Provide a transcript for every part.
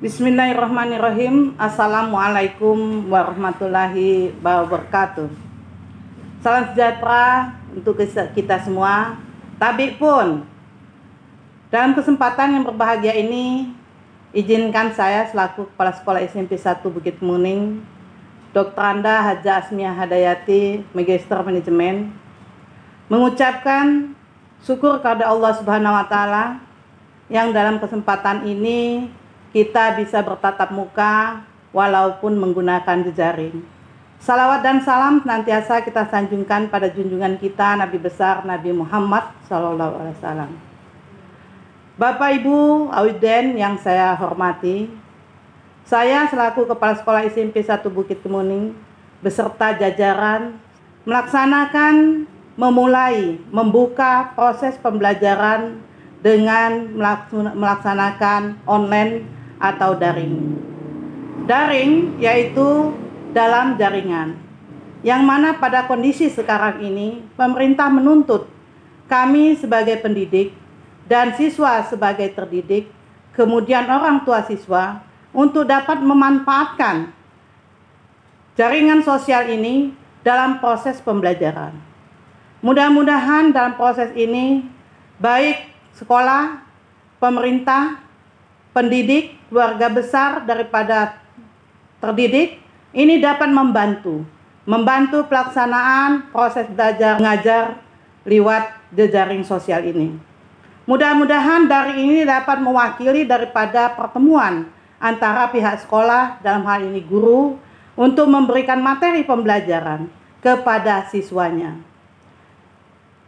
Bismillahirrahmanirrahim. Assalamualaikum warahmatullahi wabarakatuh. Salam sejahtera untuk kita semua. Tabik pun. Dalam kesempatan yang berbahagia ini, izinkan saya selaku Kepala Sekolah SMP 1 Bukit Kemuning, Dr. Anda Haja Asmiah Hadayati, Magister Manajemen, mengucapkan syukur kepada Allah Subhanahu wa Ta'ala yang dalam kesempatan ini kita bisa bertatap muka walaupun menggunakan jejaring. Salawat dan salam senantiasa kita sanjungkan pada junjungan kita Nabi besar Nabi Muhammad SAW. Bapak Ibu Awiden yang saya hormati, saya selaku Kepala Sekolah SMP 1 Bukit Kemuning beserta jajaran membuka proses pembelajaran dengan melaksanakan online atau daring. Daring yaitu dalam jaringan, yang mana pada kondisi sekarang ini pemerintah menuntut kami sebagai pendidik dan siswa sebagai terdidik, kemudian orang tua siswa untuk dapat memanfaatkan jaringan sosial ini dalam proses pembelajaran. Mudah-mudahan dalam proses ini baik sekolah, pemerintah, pendidik, keluarga besar daripada terdidik ini dapat membantu pelaksanaan proses belajar mengajar lewat jejaring sosial ini. Mudah-mudahan dari ini dapat mewakili daripada pertemuan antara pihak sekolah, dalam hal ini guru, untuk memberikan materi pembelajaran kepada siswanya.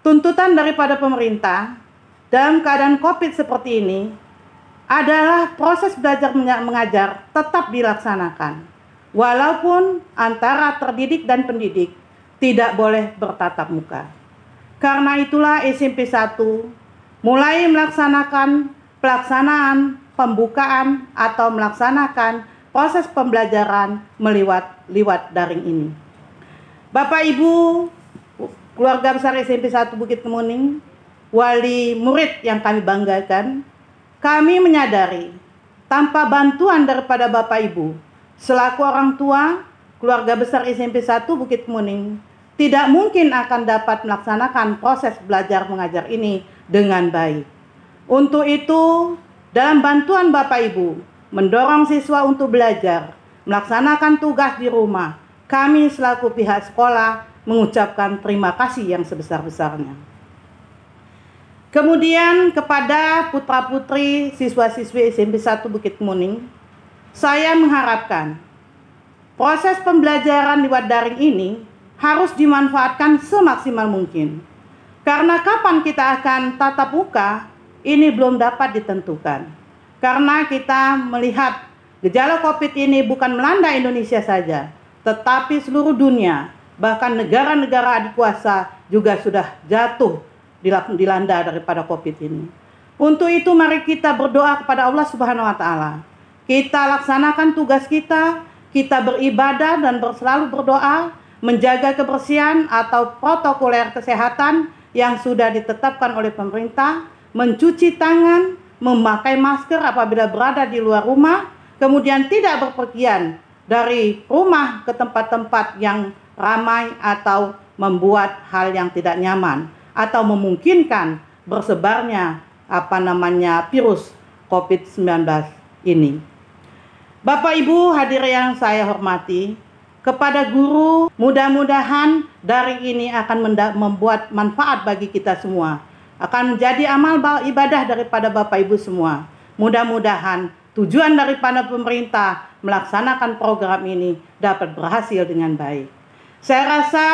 Tuntutan daripada pemerintah dalam keadaan COVID seperti ini adalah proses belajar mengajar tetap dilaksanakan, walaupun antara terdidik dan pendidik tidak boleh bertatap muka. Karena itulah SMP 1 mulai melaksanakan pelaksanaan pembukaan atau melaksanakan proses pembelajaran lewat daring ini. Bapak Ibu, keluarga besar SMP 1 Bukit Kemuning, wali murid yang kami banggakan, kami menyadari tanpa bantuan daripada Bapak Ibu selaku orang tua keluarga besar SMP 1 Bukit Kemuning tidak mungkin akan dapat melaksanakan proses belajar mengajar ini dengan baik. Untuk itu, dalam bantuan Bapak Ibu mendorong siswa untuk belajar, melaksanakan tugas di rumah, kami selaku pihak sekolah mengucapkan terima kasih yang sebesar-besarnya. Kemudian kepada putra-putri siswa-siswi SMP 1 Bukit Kemuning, saya mengharapkan proses pembelajaran lewat daring ini harus dimanfaatkan semaksimal mungkin. Karena kapan kita akan tatap muka, ini belum dapat ditentukan. Karena kita melihat gejala COVID ini bukan melanda Indonesia saja, tetapi seluruh dunia, bahkan negara-negara adikuasa juga sudah jatuh dilanda daripada COVID ini. Untuk itu mari kita berdoa kepada Allah Subhanahu wa Ta'ala. Kita laksanakan tugas kita beribadah dan selalu berdoa, menjaga kebersihan atau protokoler kesehatan yang sudah ditetapkan oleh pemerintah, mencuci tangan, memakai masker apabila berada di luar rumah, kemudian tidak berpergian dari rumah ke tempat-tempat yang ramai atau membuat hal yang tidak nyaman atau memungkinkan bersebarnya virus COVID-19 ini. Bapak Ibu hadirin yang saya hormati, kepada guru, mudah-mudahan daring ini akan membuat manfaat bagi kita semua, akan menjadi amal ibadah daripada Bapak Ibu semua. Mudah-mudahan tujuan daripada pemerintah melaksanakan program ini dapat berhasil dengan baik. Saya rasa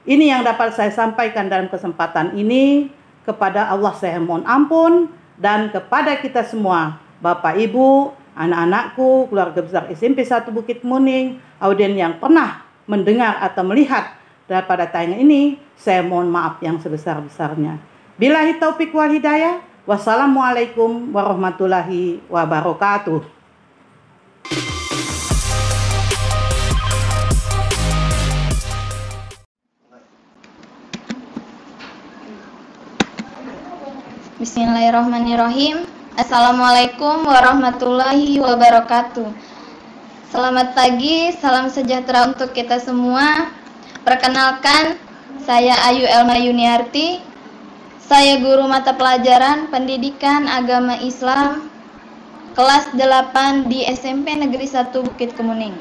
ini yang dapat saya sampaikan dalam kesempatan ini. Kepada Allah saya mohon ampun, dan kepada kita semua, Bapak Ibu, anak-anakku, keluarga besar SMP 1 Bukit Kemuning, audien yang pernah mendengar atau melihat daripada tayangan ini, saya mohon maaf yang sebesar-besarnya. Billahi taufik wal hidayah. Wassalamualaikum warahmatullahi wabarakatuh. Bismillahirrahmanirrahim. Assalamualaikum warahmatullahi wabarakatuh. Selamat pagi, salam sejahtera untuk kita semua. Perkenalkan, saya Ayu Elma Yuniarti. Saya guru mata pelajaran Pendidikan Agama Islam kelas 8 di SMP Negeri 1 Bukit Kemuning.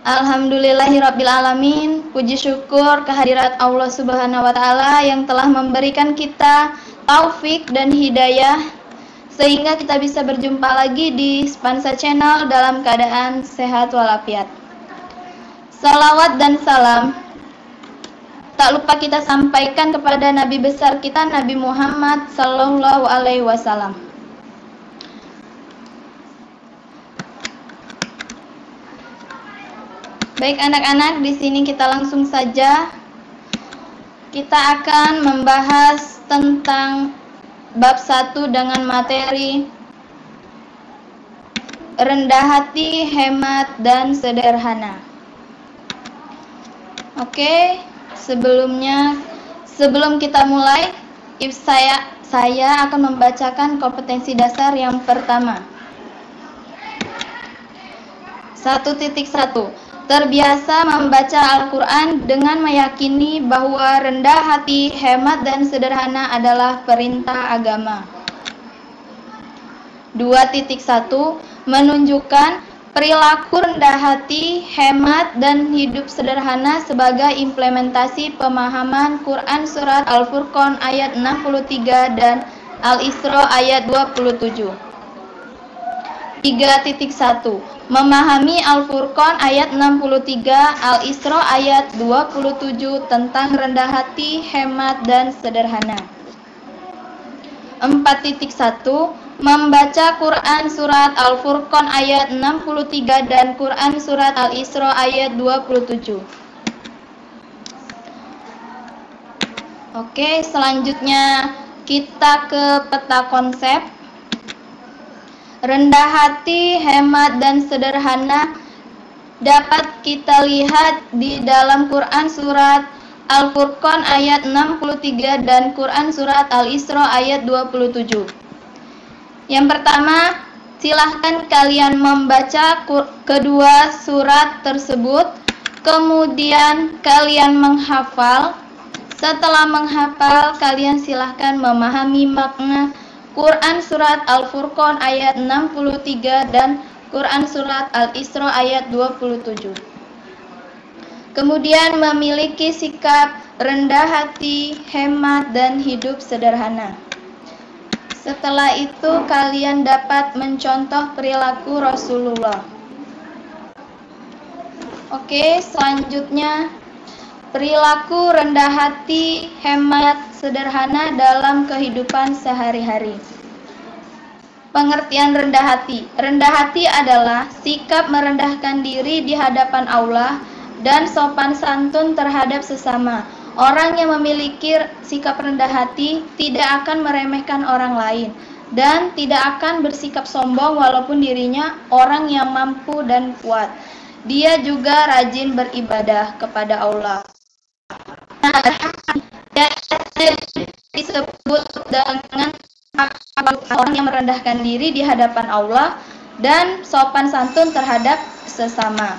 Alhamdulillahirabbil alamin. Puji syukur kehadirat Allah Subhanahu wa taala yang telah memberikan kita taufik dan hidayah sehingga kita bisa berjumpa lagi di Spansa Channel dalam keadaan sehat walafiat. Salawat dan salam tak lupa kita sampaikan kepada Nabi besar kita, Nabi Muhammad Sallallahu Alaihi Wasallam. Baik anak-anak, di sini kita langsung saja. Kita akan membahas tentang bab 1 dengan materi rendah hati, hemat, dan sederhana. Oke, sebelum kita mulai, saya akan membacakan kompetensi dasar yang pertama. 1.1. Terbiasa membaca Al-Quran dengan meyakini bahwa rendah hati, hemat, dan sederhana adalah perintah agama. 2.1. Menunjukkan perilaku rendah hati, hemat, dan hidup sederhana sebagai implementasi pemahaman Quran Surat Al-Furqan ayat 63 dan Al-Isra ayat 27. 3.1. Memahami Al-Furqan ayat 63, Al-Isra ayat 27 tentang rendah hati, hemat, dan sederhana. 4.1. Membaca Quran Surat Al-Furqan ayat 63 dan Quran Surat Al-Isra ayat 27. Oke, selanjutnya kita ke peta konsep. Rendah hati, hemat, dan sederhana dapat kita lihat di dalam Quran Surat Al-Furqan ayat 63 dan Quran Surat Al-Isra ayat 27. Yang pertama, silahkan kalian membaca kedua surat tersebut, kemudian kalian menghafal. Setelah menghafal, kalian silahkan memahami makna Quran Surat Al-Furqan ayat 63 dan Quran Surat Al-Isra ayat 27. Kemudian memiliki sikap rendah hati, hemat, dan hidup sederhana. Setelah itu kalian dapat mencontoh perilaku Rasulullah. Oke, selanjutnya perilaku rendah hati, hemat, sederhana dalam kehidupan sehari-hari. Pengertian rendah hati. Rendah hati adalah sikap merendahkan diri di hadapan Allah dan sopan santun terhadap sesama. Orang yang memiliki sikap rendah hati tidak akan meremehkan orang lain dan tidak akan bersikap sombong walaupun dirinya orang yang mampu dan kuat. Dia juga rajin beribadah kepada Allah. Disebut dengan orang yang merendahkan diri di hadapan Allah dan sopan santun terhadap sesama.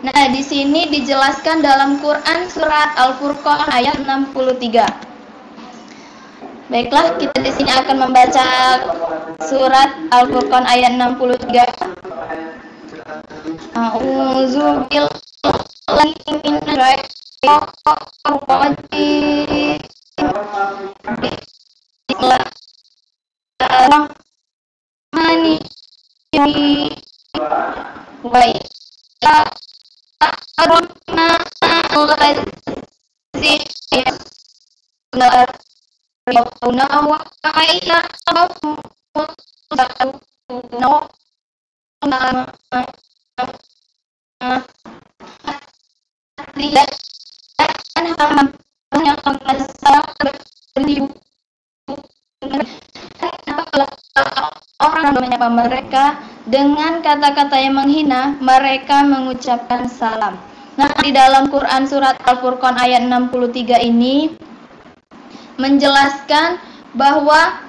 Nah, di sini dijelaskan dalam Quran Surat Al-Furqan ayat 63. Baiklah, kita di sini akan membaca surat Al-Furqan ayat 63. A'udzu billahi minasy orang menyapa mereka dengan kata-kata yang menghina, mereka mengucapkan salam. Nah, di dalam Quran Surat Al-Furqan ayat 63 ini menjelaskan bahwa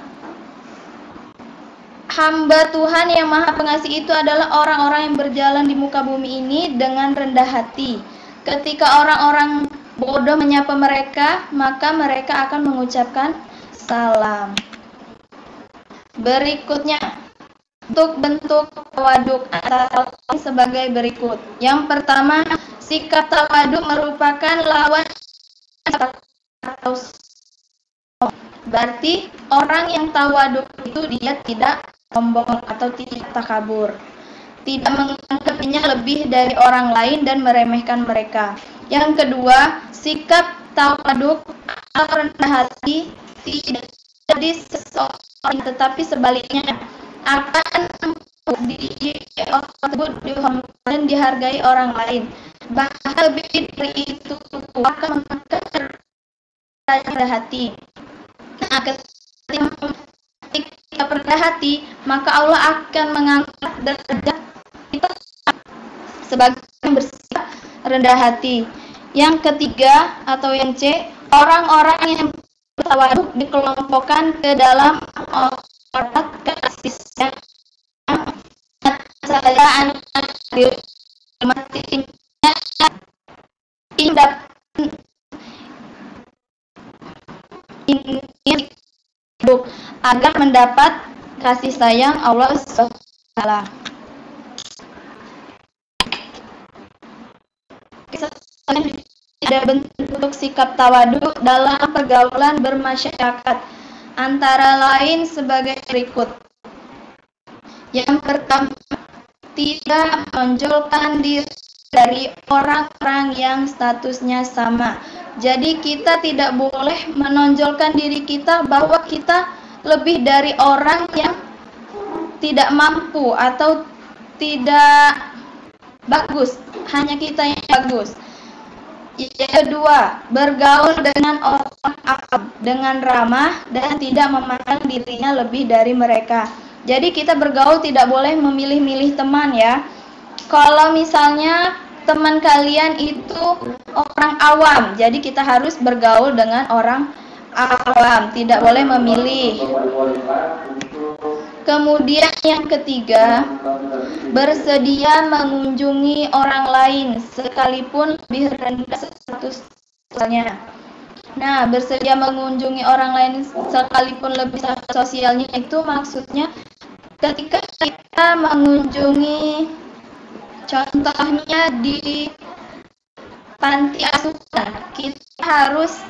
hamba Tuhan yang Maha Pengasih itu adalah orang-orang yang berjalan di muka bumi ini dengan rendah hati. Ketika orang-orang bodoh menyapa mereka, maka mereka akan mengucapkan salam. Berikutnya, untuk bentuk tawaduk antara lain sebagai berikut. Yang pertama, sikap tawaduk merupakan lawan atau berarti orang yang tawaduk itu dia tidak sombong atau tidak takabur, tidak menganggap dirinya lebih dari orang lain dan meremehkan mereka. Yang kedua, sikap tawaduk atau rendah hati tidak jadi seseorang, tetapi sebaliknya akan di orang tersebut dihormati dan dihargai orang lain. Bahkan lebih dari itu akan mengangkat rendah hati. Nah, ketika kita rendah hati, maka Allah akan mengangkat derajat kita sebagai yang bersikap rendah hati. Yang ketiga atau yang C, orang-orang yang bertawaduk dikelompokkan ke dalam orang kasih sayang saya anak matinya indah agar mendapat kasih sayang Allah SWT. Ada bentuk sikap tawaduk dalam pergaulan bermasyarakat, antara lain sebagai berikut. Yang pertama, tidak menonjolkan diri dari orang-orang yang statusnya sama. Jadi kita tidak boleh menonjolkan diri kita bahwa kita lebih dari orang yang tidak mampu atau tidak bagus, hanya kita yang bagus. Yang kedua, bergaul dengan orang akrab dengan ramah dan tidak memandang dirinya lebih dari mereka. Jadi kita bergaul tidak boleh memilih-milih teman ya. Kalau misalnya teman kalian itu orang awam, jadi kita harus bergaul dengan orang awam, tidak boleh memilih. Kemudian yang ketiga, bersedia mengunjungi orang lain sekalipun lebih rendah status sosialnya. Nah, bersedia mengunjungi orang lain sekalipun lebih sosialnya itu maksudnya ketika kita mengunjungi, contohnya di panti asuhan, kita harus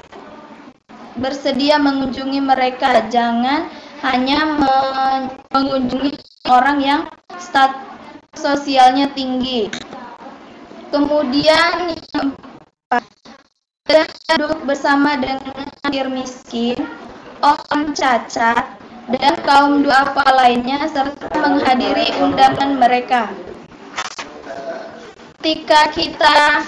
bersedia mengunjungi mereka, jangan hanya mengunjungi orang yang status sosialnya tinggi. Kemudian yang keempat, duduk bersama dengan fakir miskin, orang cacat, dan kaum duafa lainnya serta menghadiri undangan mereka. Ketika kita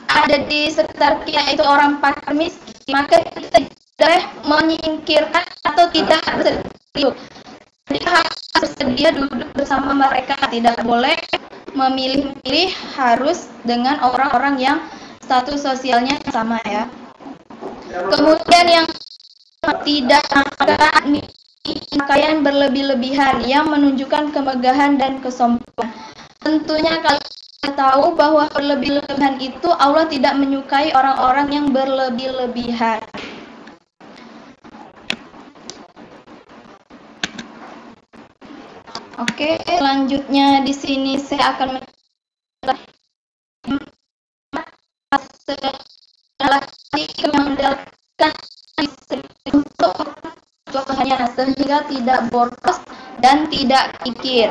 ada di sekitar kita itu orang fakir miskin, maka kita boleh menyingkirkan atau tidak bersedia. Kita harus bersedia duduk bersama mereka, tidak boleh memilih-milih, harus dengan orang-orang yang status sosialnya sama ya. Kemudian yang tidak menggunakan pakaian berlebih-lebihan yang menunjukkan kemegahan dan kesombongan. Tentunya kalau kita tahu bahwa berlebih-lebihan itu Allah tidak menyukai orang-orang yang berlebih-lebihan. Oke, selanjutnya di sini saya akan mendapatkan untuk contohnya sehingga tidak boros dan tidak kikir.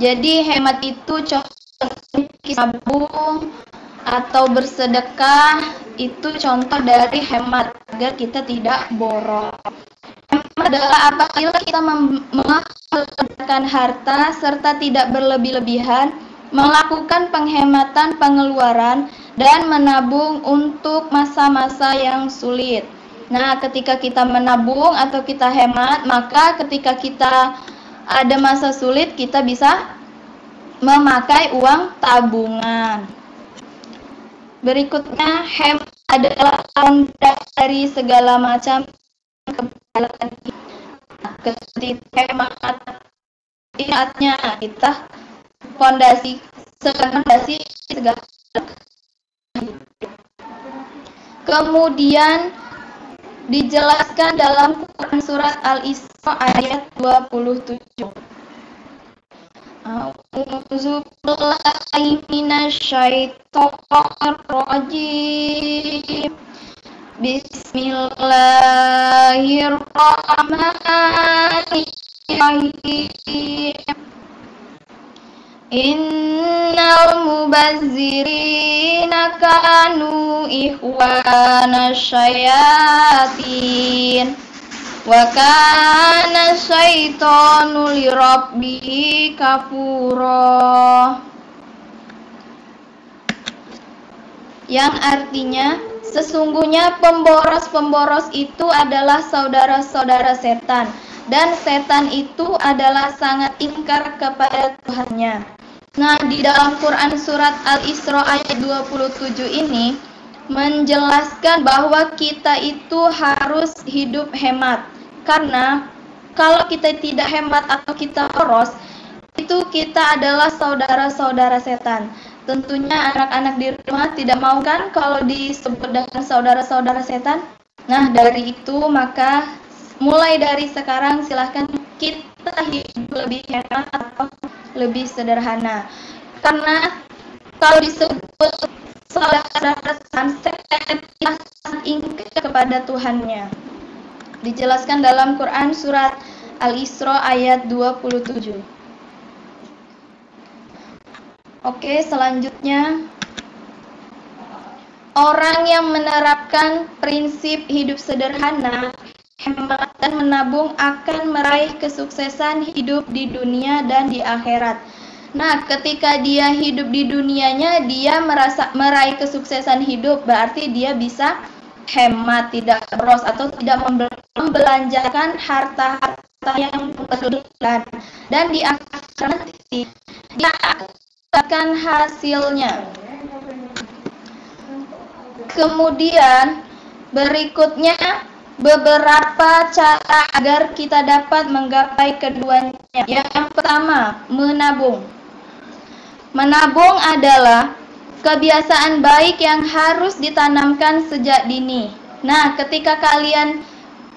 Jadi hemat itu contohnya nabung atau bersedekah, itu contoh dari hemat agar kita tidak boros. Hemat adalah apabila kita menggunakan harta serta tidak berlebih-lebihan, melakukan penghematan pengeluaran dan menabung untuk masa-masa yang sulit. Nah, ketika kita menabung atau kita hemat, maka ketika kita ada masa sulit, kita bisa memakai uang tabungan. Berikutnya, hemat adalah dari segala macam kebiasaan. Ketika hemat ingatnya kita fondasi segala. Kemudian dijelaskan dalam Quran surat Al-Isra ayat 27. A'udzu billahi minasyaitonir rajim. Bismillahirrahmanirrahim. Innal mubazzirina kanu ikhwana syayatin wa kana syaitanu lirabbihi kafura. Yang artinya, sesungguhnya pemboros-pemboros itu adalah saudara-saudara setan, dan setan itu adalah sangat ingkar kepada Tuhannya. Nah, di dalam Quran surat Al-Isra ayat 27 ini menjelaskan bahwa kita itu harus hidup hemat. Karena kalau kita tidak hemat atau kita boros, itu kita adalah saudara-saudara setan. Tentunya anak-anak di rumah tidak mau kan kalau disebut dengan saudara-saudara setan. Nah, dari itu maka mulai dari sekarang silahkan kita hidup lebih hemat atau lebih sederhana. Karena kalau disebut saudara setan, setan ingkar kepada Tuhannya. Dijelaskan dalam Quran surat Al-Isra ayat 27. Oke, selanjutnya, orang yang menerapkan prinsip hidup sederhana, hemat dan menabung akan meraih kesuksesan hidup di dunia dan di akhirat. Nah, ketika dia hidup di dunianya, dia merasa meraih kesuksesan hidup, berarti dia bisa hemat, tidak boros atau tidak membelanjakan harta-harta yang berlebihan. Dan di akhirat nanti dia akan hasilnya. Kemudian berikutnya beberapa cara agar kita dapat menggapai keduanya. Yang pertama, menabung. Menabung adalah kebiasaan baik yang harus ditanamkan sejak dini. Nah, ketika kalian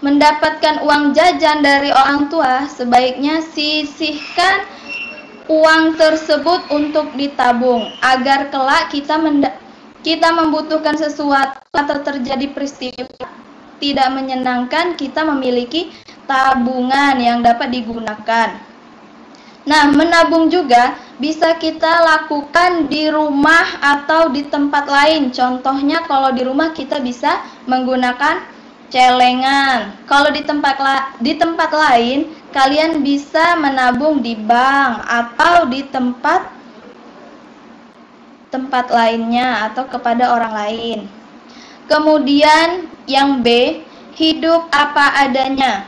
mendapatkan uang jajan dari orang tua, sebaiknya sisihkan uang tersebut untuk ditabung agar kelak kita membutuhkan sesuatu atau terjadi peristiwa tidak menyenangkan, kita memiliki tabungan yang dapat digunakan. Nah, menabung juga bisa kita lakukan di rumah atau di tempat lain. Contohnya kalau di rumah kita bisa menggunakan celengan. Kalau di tempat lain kalian bisa menabung di bank atau di tempat lainnya atau kepada orang lain. Kemudian yang B, hidup apa adanya.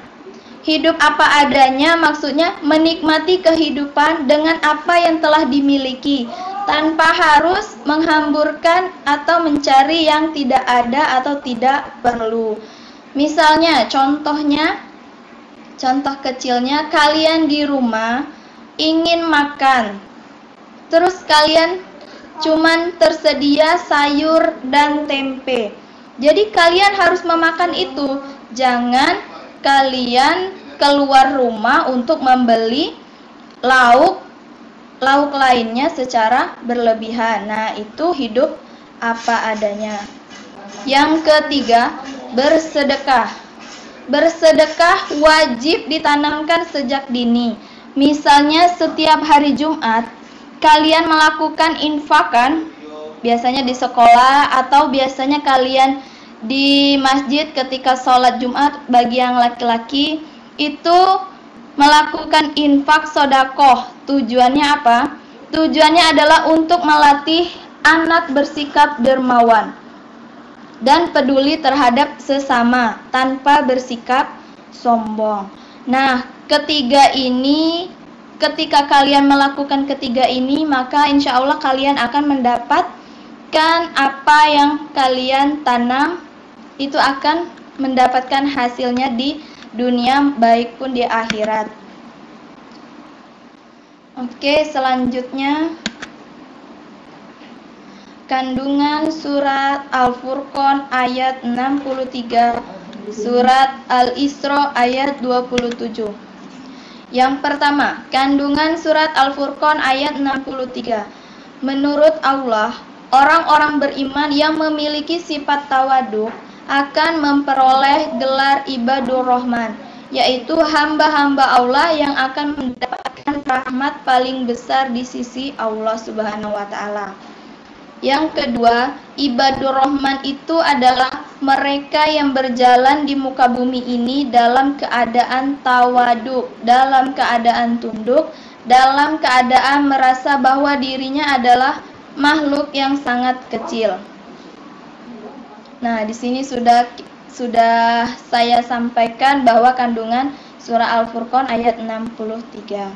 Hidup apa adanya maksudnya menikmati kehidupan dengan apa yang telah dimiliki, tanpa harus menghamburkan atau mencari yang tidak ada atau tidak perlu. Misalnya, contoh kecilnya, kalian di rumah ingin makan, terus kalian cuman tersedia sayur dan tempe. Jadi kalian harus memakan itu. Jangan kalian keluar rumah untuk membeli lauk lainnya secara berlebihan. Nah, itu hidup apa adanya. Yang ketiga, bersedekah. Bersedekah wajib ditanamkan sejak dini. Misalnya setiap hari Jumat kalian melakukan infakan, biasanya di sekolah atau biasanya kalian di masjid ketika sholat Jumat. Bagi yang laki-laki itu melakukan infak sodakoh. Tujuannya apa? Tujuannya adalah untuk melatih anak bersikap dermawan dan peduli terhadap sesama tanpa bersikap sombong. Nah, ketika kalian melakukan ketiga ini, maka insya Allah kalian akan mendapatkan apa yang kalian tanam, itu akan mendapatkan hasilnya di dunia baik pun di akhirat. Oke, selanjutnya kandungan surat Al-Furqan ayat 63, surat Al-Isra ayat 27. Yang pertama, kandungan surat Al-Furqan ayat 63. Menurut Allah, orang-orang beriman yang memiliki sifat tawadhu akan memperoleh gelar ibadur rahman, yaitu hamba-hamba Allah yang akan mendapatkan rahmat paling besar di sisi Allah Subhanahu wa taala. Yang kedua, ibadur rahman itu adalah mereka yang berjalan di muka bumi ini dalam keadaan tawadhu, dalam keadaan tunduk, dalam keadaan merasa bahwa dirinya adalah makhluk yang sangat kecil. Nah, di sini sudah saya sampaikan bahwa kandungan surah Al-Furqan ayat 63.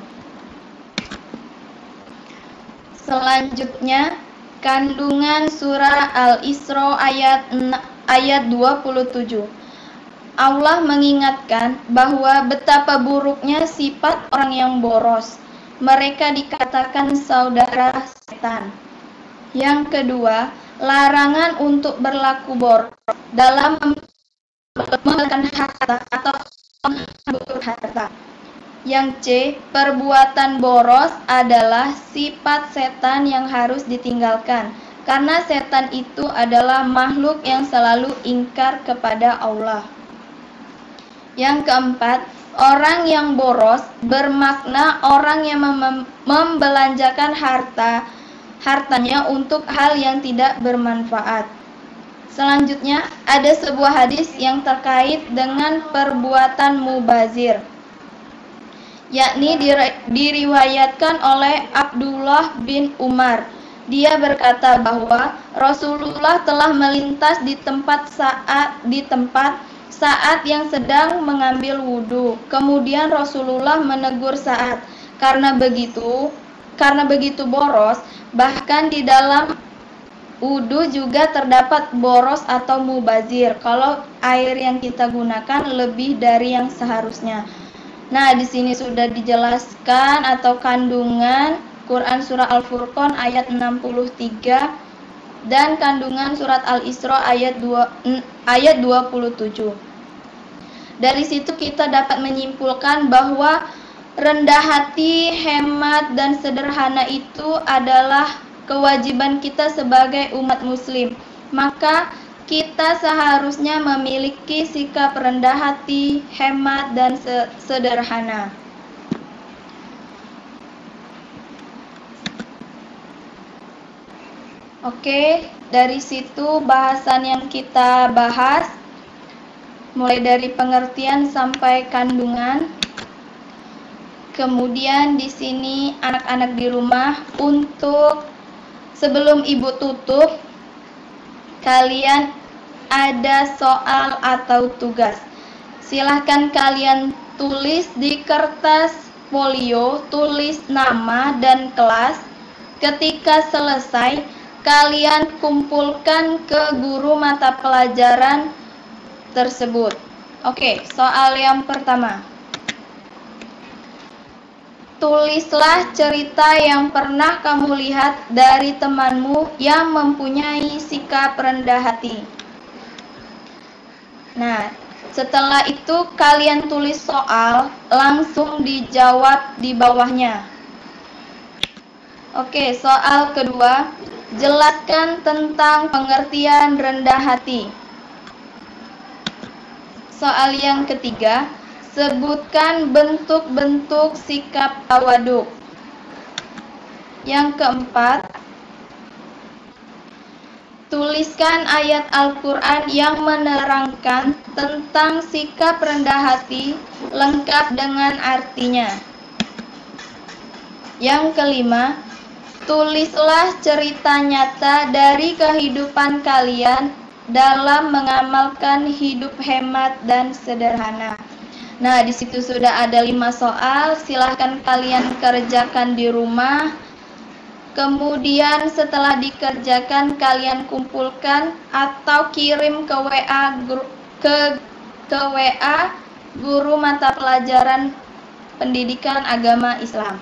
Selanjutnya, kandungan surah Al-Isra ayat 27. Allah mengingatkan bahwa betapa buruknya sifat orang yang boros. Mereka dikatakan saudara setan. Yang kedua, larangan untuk berlaku boros dalam mengembalikan harta atau menghambur harta. Yang C, perbuatan boros adalah sifat setan yang harus ditinggalkan, karena setan itu adalah makhluk yang selalu ingkar kepada Allah. Yang keempat, orang yang boros bermakna orang yang membelanjakan hartanya untuk hal yang tidak bermanfaat. Selanjutnya, ada sebuah hadis yang terkait dengan perbuatan mubazir, yakni diriwayatkan oleh Abdullah bin Umar. Dia berkata bahwa Rasulullah telah melintas di tempat saat yang sedang mengambil wudhu. Kemudian Rasulullah menegur Sa'ad karena begitu boros, bahkan di dalam wudhu juga terdapat boros atau mubazir kalau air yang kita gunakan lebih dari yang seharusnya. Nah, di sini sudah dijelaskan atau kandungan Quran surah Al-Furqan ayat 63 dan kandungan surat Al-Isra ayat 27. Dari situ kita dapat menyimpulkan bahwa rendah hati, hemat, dan sederhana itu adalah kewajiban kita sebagai umat muslim. Maka kita seharusnya memiliki sikap rendah hati, hemat, dan sederhana. Oke, dari situ bahasan yang kita bahas mulai dari pengertian sampai kandungan. Kemudian di sini anak-anak di rumah, untuk sebelum ibu tutup, kalian ada soal atau tugas. Silahkan kalian tulis di kertas folio, tulis nama dan kelas. Ketika selesai, kalian kumpulkan ke guru mata pelajaran tersebut. Oke, soal yang pertama. Tulislah cerita yang pernah kamu lihat dari temanmu yang mempunyai sikap rendah hati. Nah, setelah itu kalian tulis soal, langsung dijawab di bawahnya. Oke, soal kedua, jelaskan tentang pengertian rendah hati. Soal yang ketiga, sebutkan bentuk-bentuk sikap tawadhu. Yang keempat, tuliskan ayat Al-Quran yang menerangkan tentang sikap rendah hati lengkap dengan artinya. Yang kelima, tulislah cerita nyata dari kehidupan kalian dalam mengamalkan hidup hemat dan sederhana. Nah, di situ sudah ada 5 soal, silahkan kalian kerjakan di rumah. Kemudian setelah dikerjakan, kalian kumpulkan atau kirim ke WA guru mata pelajaran pendidikan agama Islam.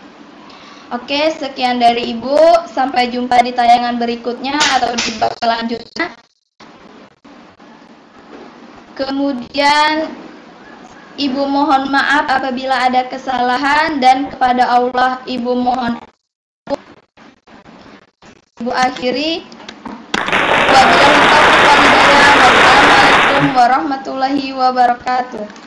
Oke, sekian dari Ibu. Sampai jumpa di tayangan berikutnya atau di bab selanjutnya. Kemudian Ibu mohon maaf apabila ada kesalahan, dan kepada Allah Ibu mohon Ibu akhiri. Wassalamualaikum warahmatullahi wabarakatuh.